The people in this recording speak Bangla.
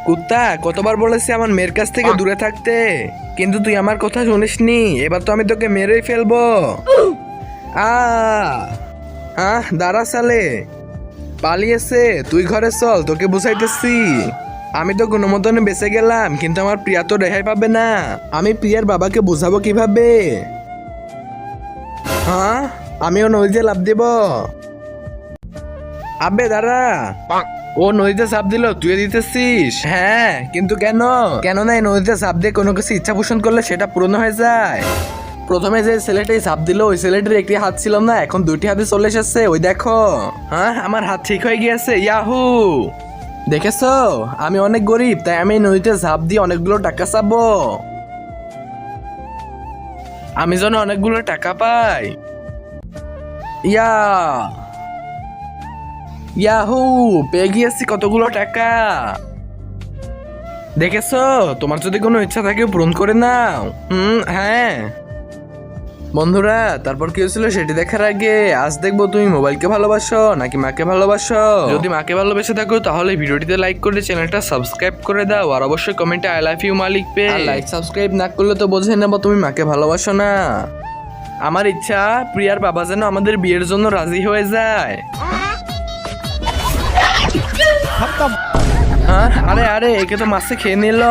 কুত্তা, কতবার বলেছি আমার মেয়ের কাছ থেকে দূরে থাকতে, কিন্তু তুই আমার কথা শুনিসনি। এবার তো আমি তোকে মেরেই ফেলবো। দাঁড়া সালে, পালিয়েছে। তুই ঘরে চল, তোকে বুঝাইতেছি। আমি তো কোনো মতনে বেঁচে গেলাম, কিন্তু আমার প্রিয়া তো রেহাই পাবে না। আমি প্রিয়ার বাবাকে বুঝাবো কিভাবে? আমিও নদীতে লাফ দেব। আবে দাঁড়া, ও নদীতে চাপ দিল, তুই দিতেছিস? হ্যাঁ, কিন্তু কেন? কেন না, এই নদীতে চাপ দিয়ে কোনো কিছু ইচ্ছা পোষণ করলে সেটা পূরণ হয়ে যায়। প্রথমে যে ছেলেটাই চাপ দিল, ওই ছেলেটির একটি হাত ছিল না, এখন দুটি হাতে চলে এসেছে। ওই দেখো, আমার হাত ঠিক হয়ে গিয়েছে। ইয়াহু! দেখেছো, আমি অনেক গরিব, তাই আমি নদীতে ঝাঁপ দিয়ে অনেকগুলো টাকা চাবো। আমি যেন অনেকগুলো টাকা পাই। ইয়াহু! পেয়ে গিয়েছি কতগুলো টাকা। দেখেছো, তোমার যদি কোনো ইচ্ছা থাকে পূরণ করে নাও। হ্যাঁ বন্ধুরা, তারপর কি হয়েছিল সেটি দেখার আগে আজ দেখবো তুমি মোবাইলকে ভালোবাসো নাকি মাকে ভালোবাসো। যদি মাকে ভালোবেসে থাকো তাহলে ভিডিওটিতে লাইক করে চ্যানেলটা সাবস্ক্রাইব করে দাও, আর অবশ্যই কমেন্টে আই লাভ ইউ মা লিখবে। লাইক সাবস্ক্রাইব না করলে তো বোঝে নেবো তুমি মাকে ভালোবাসো না। আমার ইচ্ছা প্রিয়ার বাবা যেন আমাদের বিয়ের জন্য রাজি হয়ে যায়। আরে আরে, একে তো মাছে খেয়ে নিল।